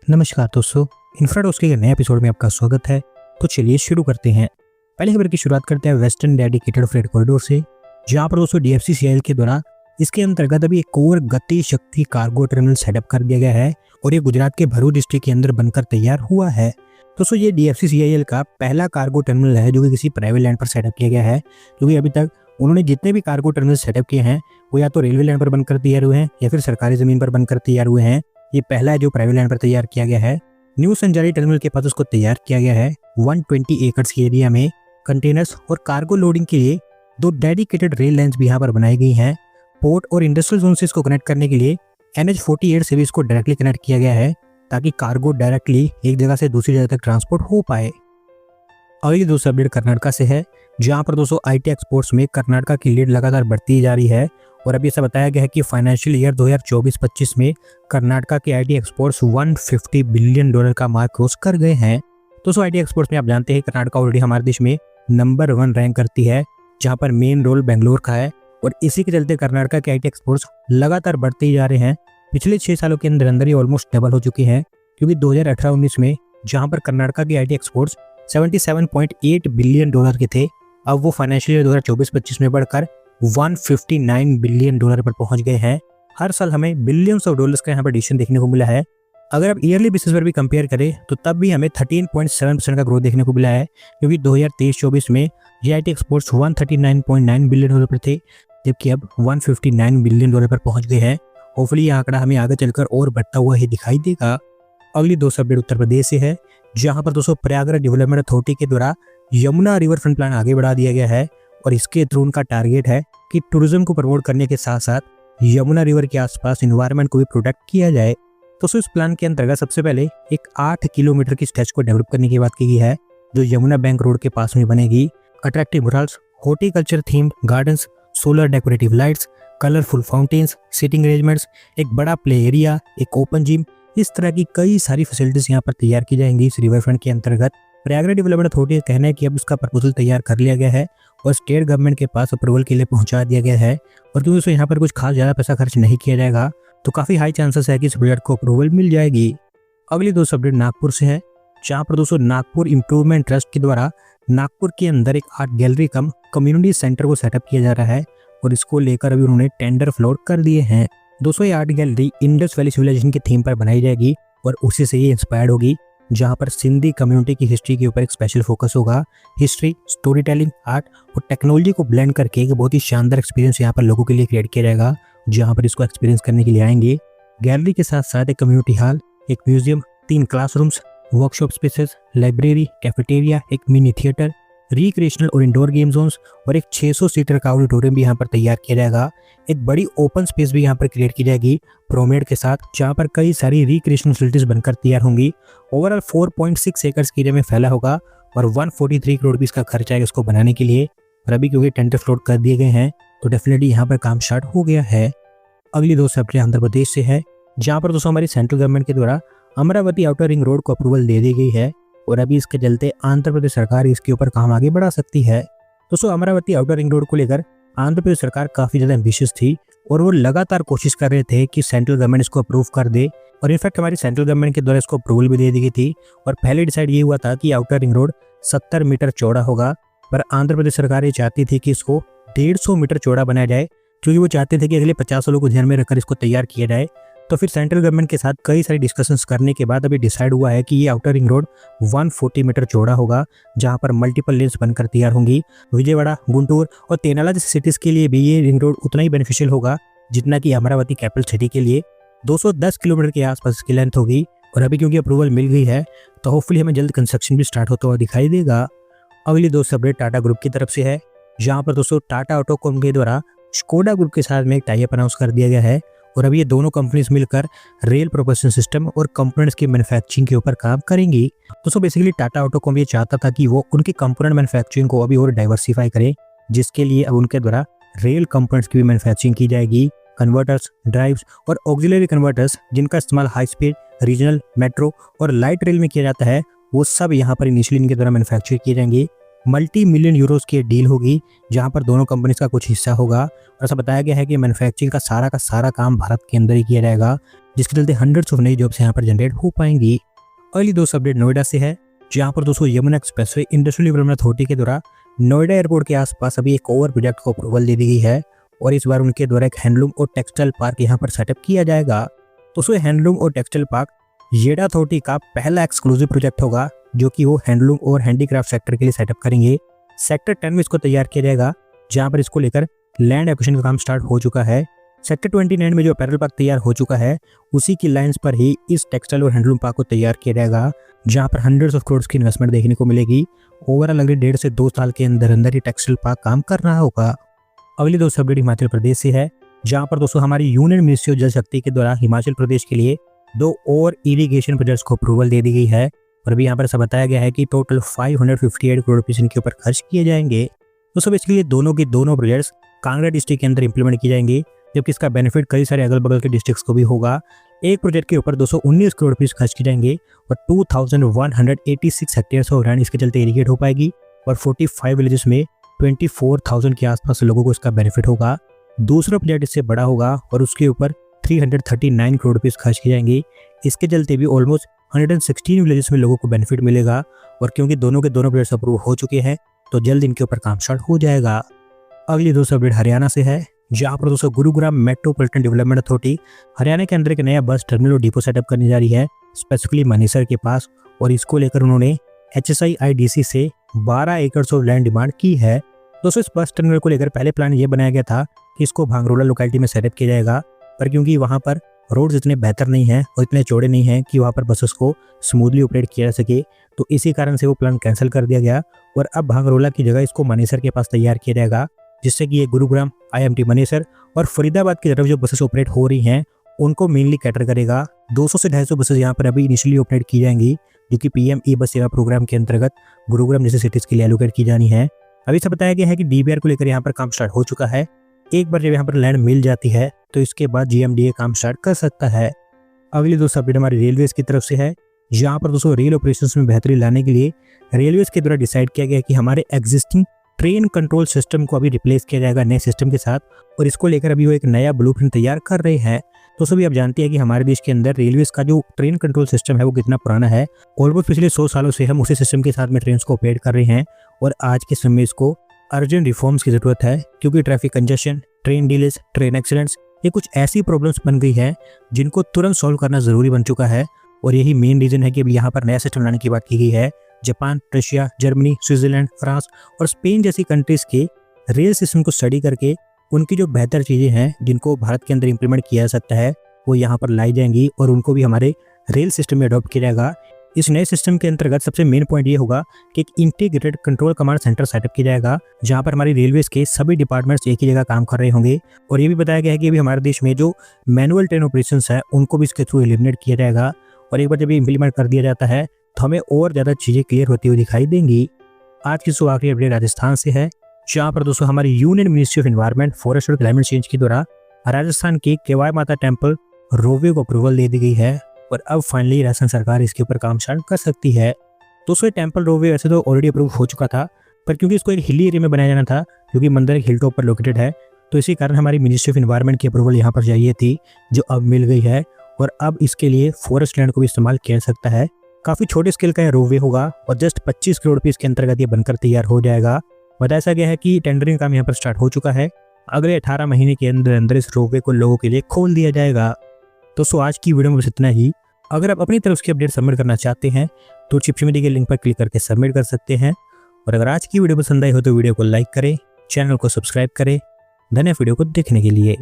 नमस्कार दोस्तों, इन्फ्राडोज के नए एपिसोड में आपका स्वागत है। तो चलिए शुरू करते हैं। पहली खबर की शुरुआत करते हैं वेस्टर्न डेडिकेटेड फ्रेट कॉरिडोर से, जहां पर दोस्तों डीएफसीसीआईएल के द्वारा इसके अंतर्गत अभी एक और गति शक्ति कार्गो टर्मिनल सेटअप कर दिया गया है और ये गुजरात के भरूच डिस्ट्रिक्ट के अंदर बनकर तैयार हुआ है। दोस्तों ये डीएफसीसीआईएल का पहला कार्गो टर्मिनल है जो कि किसी प्राइवेट लैंड पर सेटअप किया गया है, क्योंकि अभी तक उन्होंने जितने भी कार्गो टर्मिनल सेटअप किए हैं वो या तो रेलवे लैंड पर बनकर तैयार हुए हैं या फिर सरकारी जमीन पर बनकर तैयार हुए हैं। ये पहला है जो प्राइवेट लैंड पर तैयार किया गया है। न्यू संजारी टर्मिनल के पास उसको तैयार किया गया है। 120 एकड़ के एरिया में कंटेनर्स और कार्गो लोडिंग के लिए 2 डेडिकेटेड रेल लाइन्स भी यहाँ पर बनाई गई हैं। पोर्ट और इंडस्ट्रियल जोन से इसको कनेक्ट करने के लिए NH48 से भी इसको डायरेक्टली कनेक्ट किया गया है ताकि कार्गो डायरेक्टली एक जगह से दूसरी जगह तक ट्रांसपोर्ट हो पाए। अगली दूसरा अपडेट कर्नाटका से है, जहां पर दोस्तों IT एक्सपोर्ट्स में कर्नाटका की लीड लगातार बढ़ती जा रही है और अभी ऐसा बताया गया है कि फाइनेंशियल ईयर 2024-25 में कर्नाटका के IT एक्सपोर्ट्स $150 बिलियन का मार्क क्रॉस कर गए हैं। दोस्तों IT एक्सपोर्ट्स में आप जानते हैं कर्नाटका ऑलरेडी हमारे देश में नंबर 1 रैंक करती है, जहां पर मेन रोल बेंगलोर का है और इसी के चलते कर्नाटका के IT एक्सपोर्ट्स लगातार बढ़ते ही जा रहे हैं। पिछले 6 सालों के अंदर अंदर ये ऑलमोस्ट डबल हो चुकी हैं, क्योंकि 2018-19 में जहां पर कर्नाटका के IT एक्सपोर्ट्स $77.8 बिलियन के थे, अब वो फाइनेंशियल ईयर 2024-25 में बढ़कर $159 बिलियन पर पहुंच गए हैं। हर साल हमें बिलियंस ऑफ डॉलर्स का यहाँ पर एडिशन देखने को मिला है। अगर आप ईयरली बेसिस पर भी कंपेयर करें तो तब भी हमें 13.7% का ग्रोथ देखने को मिला है, क्योंकि 2023-24 में ये IT एक्सपोर्ट्स $139.9 बिलियन पर थे, जबकि अब $159 बिलियन पर पहुंच गए हैं। होपफुली ये आंकड़ा हमें आगे चलकर और बढ़ता हुआ ही दिखाई देगा। अगली दोस्तों अपडेट उत्तर प्रदेश से है, जहां पर दोस्तों प्रयागराज डेवलपमेंट अथॉरिटी के द्वारा यमुना रिवर फ्रंट प्लान आगे बढ़ा दिया गया है और इसके थ्रू उनका टारगेट है कि टूरिज्म को प्रमोट करने के साथ साथ यमुना रिवर के आसपास एनवायरनमेंट को भी प्रोटेक्ट किया जाए। तो इस प्लान के अंतर्गत सबसे पहले एक 8 किलोमीटर की स्ट्रेच को डेवलप करने की बात की गई है, जो यमुना बैंक रोड के पास में बनेगी। Attractive murals, horticulture themed gardens, solar decorative lights, colourful fountains, sitting arrangements, एक बड़ा प्ले एरिया, एक ओपन जिम, इस तरह की कई सारी फैसिलिटीज यहाँ पर तैयार की जाएंगी इस रिवर फ्रंट के अंतर्गत। प्रयागराज डेवलपमेंट अथॉरिटी का कहना है कि अब उसका प्रपोजल तैयार कर लिया गया है और स्टेट गवर्नमेंट के पास अप्रूवल के लिए पहुंचा दिया गया है, और क्योंकि उसको यहाँ पर कुछ खास ज़्यादा पैसा खर्च नहीं किया जाएगा तो काफ़ी हाई चांसेस है कि इस प्रोजेक्ट को अप्रूवल मिल जाएगी। अगली दोस्तों अपडेट नागपुर से है, जहाँ पर दोस्तों नागपुर इम्प्रूवमेंट ट्रस्ट के द्वारा नागपुर के अंदर एक आर्ट गैलरी कम कम्युनिटी सेंटर को सेटअप किया जा रहा है और इसको लेकर अभी उन्होंने टेंडर फ्लोट कर दिए हैं। दोस्तों ये art gallery Indus Valley civilization के थीम पर बनाई जाएगी और उसी से ये इंस्पायर्ड होगी, जहां पर सिंधी कम्युनिटी की हिस्ट्री के ऊपर एक स्पेशल फोकस होगा। हिस्ट्री, स्टोरी टेलिंग, आर्ट और टेक्नोलॉजी को ब्लेंड करके एक बहुत ही शानदार एक्सपीरियंस यहाँ पर लोगों के लिए क्रिएट किया जाएगा, जहां पर इसको एक्सपीरियंस करने के लिए आएंगे। गैलरी के साथ साथ एक कम्युनिटी हॉल, एक museum, 3 classrooms, workshop spaces, library, cafeteria, एक मिनी थिएटर, रिक्रिएशनल और इंडोर गेम जोन्स और एक 600 सीटर का ऑडिटोरियम भी यहाँ पर तैयार किया जाएगा। एक बड़ी ओपन स्पेस भी यहाँ पर क्रिएट की जाएगी प्रोमेड के साथ, जहाँ पर कई सारी रिक्रिएशनल फैसिलिटीज बनकर तैयार होंगी। ओवरऑल 4.6 एकड़ के एरिया में फैला होगा और 143 करोड़ भी इसका खर्च आएगा इसको बनाने के लिए। और अभी क्योंकि टेंडर फ्लोट कर दिए गए हैं तो डेफिनेटली यहाँ पर काम स्टार्ट हो गया है। अगली दोस्तों अपडेट आंध्र प्रदेश से है, जहाँ पर दोस्तों हमारी सेंट्रल गवर्नमेंट के द्वारा अमरावती आउटर रिंग रोड को अप्रूवल दे दी गई है और अभी इसके चलते आंध्र प्रदेश सरकार इसके ऊपर काम आगे बढ़ा सकती है। दोस्तों अमरावती आउटर रिंग रोड को लेकर आंध्र प्रदेश सरकार काफ़ी ज़्यादा एम्बिशियस थी और वो लगातार कोशिश कर रहे थे कि सेंट्रल गवर्नमेंट इसको अप्रूव कर दे, और इनफैक्ट हमारी सेंट्रल गवर्नमेंट के द्वारा इसको अप्रूवल भी दे दी गई थी। और पहले डिसाइड ये हुआ था कि आउटर रिंग रोड 70 मीटर चौड़ा होगा, पर आंध्र प्रदेश सरकार ये चाहती थी कि इसको 150 मीटर चौड़ा बनाया जाए, क्योंकि वो चाहते थे कि अगले 50 सालों को ध्यान में रखकर इसको तैयार किया जाए। तो फिर सेंट्रल गवर्नमेंट के साथ कई सारी डिस्कशंस करने के बाद अभी डिसाइड हुआ है कि ये आउटर रिंग रोड 140 मीटर चौड़ा होगा, जहां पर मल्टीपल लेन्स बनकर तैयार होंगी। विजयवाड़ा, गुंटूर और तेनाला जैसी सिटीज़ के लिए भी ये रिंग रोड उतना ही बेनिफिशियल होगा जितना कि अमरावती कैपिटल सिटी के लिए। 210 किलोमीटर के आसपास इसकी लेंथ होगी और अभी क्योंकि अप्रूवल मिल गई है तो होपफुली हमें जल्द कंस्ट्रक्शन भी स्टार्ट होता हुआ दिखाई देगा। अगली दोस्तों अपडेट टाटा ग्रुप की तरफ से है, जहाँ पर दोस्तों टाटा ऑटोकॉम के द्वारा स्कोडा ग्रुप के साथ में एक टाई अप अनाउंस कर दिया गया है और अभी ये दोनों कंपनीज मिलकर रेल प्रोपल्शन सिस्टम और कंपोनेंट्स की मैन्युफैक्चरिंग के ऊपर काम करेंगी। दोस्तों बेसिकली टाटा ऑटोकॉम ये चाहता था कि वो उनकी कंपोनेंट मैन्युफैक्चरिंग को अभी और डाइवर्सिफाई करे, जिसके लिए अब उनके द्वारा रेल कंपोनेंट्स की भी मैन्युफैक्चरिंग की जाएगी। कन्वर्टर्स, ड्राइव्स और ऑक्सिलरी कन्वर्टर्स जिनका इस्तेमाल हाई स्पीड, रीजनल, मेट्रो और लाइट रेल में किया जाता है, वो सब यहाँ पर इनिशियली इनके द्वारा मैन्युफैक्चर किए जाएंगे। मल्टी मिलियन यूरोस की डील होगी, जहां पर दोनों कंपनीज का कुछ हिस्सा होगा और ऐसा बताया गया है कि मैन्युफैक्चरिंग का सारा काम भारत के अंदर ही किया जाएगा। जिसके चलते हंड्रेड्स ऑफ नई जॉब्स यहाँ पर जनरेट हो पाएंगी। अगली दोस्तों अपडेट नोएडा से है, जहाँ पर दोस्तों Yamuna expressway industrial development authority के द्वारा नोएडा एयरपोर्ट के आसपास अभी एक और प्रोजेक्ट को अप्रूवल दे दी गई है और इस बार उनके द्वारा एक हैंडलूम और टेक्सटाइल पार्क यहाँ पर सेटअप किया जाएगा। दोस्तों हैंडलूम और टेक्सटाइल पार्क येडा अथॉरिटी का पहला एक्सक्लूसिव प्रोजेक्ट होगा जो कि वो हैंडलूम और हैंडीक्राफ्ट सेक्टर के लिए सेटअप करेंगे। सेक्टर 10 में इसको तैयार किया जाएगा, जहाँ पर इसको लेकर लैंड एक्विजिशन का काम स्टार्ट हो चुका है। सेक्टर 29 में जो अपैरल पार्क तैयार हो चुका है उसी की लाइंस पर ही इस टेक्सटाइल और हैंडलूम पार्क को तैयार किया जाएगा, जहाँ पर हंड्रेड्स ऑफ करोड़ की इन्वेस्टमेंट देखने को मिलेगी। ओवरऑल अगले 1.5 से 2 साल के अंदर अंदर ही टेक्सटाइल पार्क काम कर रहा होगा। अगली दोस्तों अपडेट हिमाचल प्रदेश से है, जहाँ पर दोस्तों हमारी यूनियन मिनिस्ट्री ऑफ जल शक्ति के द्वारा हिमाचल प्रदेश के लिए 2 और इरिगेशन प्रोजेक्ट्स को अप्रूवल दे दी गई है और अभी यहाँ पर ऐसा बताया गया है कि टोटल 558 करोड़ रुपये इनके ऊपर खर्च किए जाएंगे। दोस्तों इसके दोनों की दोनों प्रोजेक्ट्स कांगड़ा डिस्ट्रिक्ट के अंदर इंप्लीमेंट की जाएंगी, जबकि इसका बेनिफिट कई सारे अगल बगल के डिस्ट्रिक्ट्स को भी होगा। एक प्रोजेक्ट के ऊपर 219 करोड़ रुपये खर्च किए जाएंगे और 2186 हेक्टेयर ऑफ लैंड इसके चलते इरिगेट हो पाएगी और 45 विलेजेस में 24,000 के आसपास लोगों को इसका बेनिफिट होगा। दूसरा प्रोजेक्ट इससे बड़ा होगा और उसके ऊपर 339 करोड़ रुपये खर्च किए जाएंगे। इसके चलते भी ऑलमोस्ट 116 विलेजेस में लोगों को बेनिफिट मिलेगा और क्योंकि दोनों के दोनों प्रोजेक्ट्स अप्रूव हो चुके हैं तो जल्द इनके ऊपर काम स्टार्ट हो जाएगा। अगली दोस्तों अपडेट हरियाणा से है, जहाँ पर दोस्तों Gurugram metropolitan development authority Haryana के अंदर एक नया बस टर्मिनल और डिपो सेटअप करने जा रही है, स्पेसिफिकली मनेसर के पास, और इसको लेकर उन्होंने HSIIDC से 12 एकड़ ऑफ लैंड डिमांड की है। दोस्तों इस बस टर्मिनल को लेकर पहले प्लान ये बनाया गया था कि इसको भांगरोला लोकेलिटी में सेटअप किया जाएगा, पर क्योंकि वहाँ पर रोड्स इतने बेहतर नहीं हैं और इतने चौड़े नहीं हैं कि वहाँ पर बसेस को स्मूथली ऑपरेट किया जा सके, तो इसी कारण से वो प्लान कैंसिल कर दिया गया और अब भांगरोला की जगह इसको मनेसर के पास तैयार किया जाएगा, जिससे कि ये गुरुग्राम, IMT मनेसर और फरीदाबाद की तरफ जो बसेस ऑपरेट हो रही हैं उनको मेनली कैटर करेगा। 200 से 250 बसेस यहाँ पर अभी इनिशियली ऑपरेट की जाएंगी, जो कि PM ई-बस सेवा प्रोग्राम के अंतर्गत गुरुग्राम जैसे सिटीज के लिए एलोकेट की जानी है। अभी से बताया गया है कि DBR को लेकर यहाँ पर काम स्टार्ट हो चुका है। एक बार जब यहाँ पर लैंड मिल जाती है तो इसके बाद GMDA काम स्टार्ट कर सकता है। अगली दोस्तों अपडेट हमारी रेलवेज की तरफ से है, जहाँ पर दोस्तों रेल ऑपरेशंस में बेहतरी लाने के लिए रेलवेज के द्वारा डिसाइड किया गया कि हमारे एग्जिस्टिंग ट्रेन कंट्रोल सिस्टम को अभी रिप्लेस किया जाएगा नए सिस्टम के साथ, और इसको लेकर अभी वो एक नया ब्लूप्रिंट तैयार कर रहे हैं। तो सभी आप जानते हैं कि हमारे देश के अंदर रेलवेज का जो ट्रेन कंट्रोल सिस्टम है वो कितना पुराना है। ऑलमोस्ट पिछले 100 सालों से हम उसी सिस्टम के साथ में ट्रेन को ऑपरेट कर रहे हैं और आज के समय इसको अर्जेंट रिफॉर्म्स की जरूरत है, क्योंकि traffic congestion, train delays, train accidents, ये कुछ ऐसी प्रॉब्लम्स बन गई है जिनको तुरंत सॉल्व करना जरूरी बन चुका है। और यही मेन रीजन है कि अब यहाँ पर नया सिस्टम लाने की बात की गई है। Japan, Russia, Germany, Switzerland, France और स्पेन जैसी कंट्रीज के रेल सिस्टम को स्टडी करके उनकी जो बेहतर चीज़ें हैं जिनको भारत के अंदर इंप्लीमेंट किया जा सकता है वो यहाँ पर लाई जाएंगी और उनको भी हमारे रेल सिस्टम में अडॉप्ट किया जाएगा। इस नए सिस्टम के अंतर्गत सबसे मेन पॉइंट ये होगा कि एक integrated control command centre setup किया जाएगा, जहां पर हमारी रेलवेज के सभी डिपार्टमेंट्स एक ही जगह काम कर रहे होंगे। और ये भी बताया गया है कि अभी हमारे देश में जो मैनुअल ट्रेन ऑपरेशंस है उनको भी इसके थ्रू एलिमिनेट किया जाएगा। और एक बार जब ये इंप्लीमेंट कर दिया जाता है तो हमें और ज़्यादा चीज़ें क्लियर होती हुई दिखाई देंगी। आज की आखिरी अपडेट राजस्थान से है, जहाँ पर दोस्तों हमारी union ministry of environment, forest और क्लाइमेट चेंज के द्वारा राजस्थान के केवाई माता टेम्पल रोपवे को अप्रूवल दे दी गई है और अब फाइनली राजस्थान सरकार इसके ऊपर काम स्टार्ट कर सकती है। दोस्तों टेम्पल रोपवे वैसे तो ऑलरेडी अप्रूव हो चुका था, पर क्योंकि इसको एक हिली एरिया में बनाया जाना था, क्योंकि मंदिर एक हिल टॉप पर लोकेटेड है, तो इसी कारण हमारी मिनिस्ट्री ऑफ एनवायरमेंट की अप्रूवल यहाँ पर चाहिए थी, जो अब मिल गई है। और अब इसके लिए फॉरेस्ट लैंड को भी इस्तेमाल किया जा सकता है। काफ़ी छोटे स्केल का रोपवे होगा और जस्ट 25 करोड़ रुपये इसके अंतर्गत ये बनकर तैयार हो जाएगा। बताया गया है कि टेंडरिंग काम यहाँ पर स्टार्ट हो चुका है। अगले 18 महीने के अंदर अंदर इस रोपवे को लोगों के लिए खोल दिया जाएगा। दोस्तों आज की वीडियो में बस इतना ही। अगर आप अपनी तरफ की अपडेट सबमिट करना चाहते हैं तो चिप्स के लिंक पर क्लिक करके सबमिट कर सकते हैं। और अगर आज की वीडियो पसंद आई हो तो वीडियो को लाइक करें, चैनल को सब्सक्राइब करें। धन्यवाद वीडियो को देखने के लिए।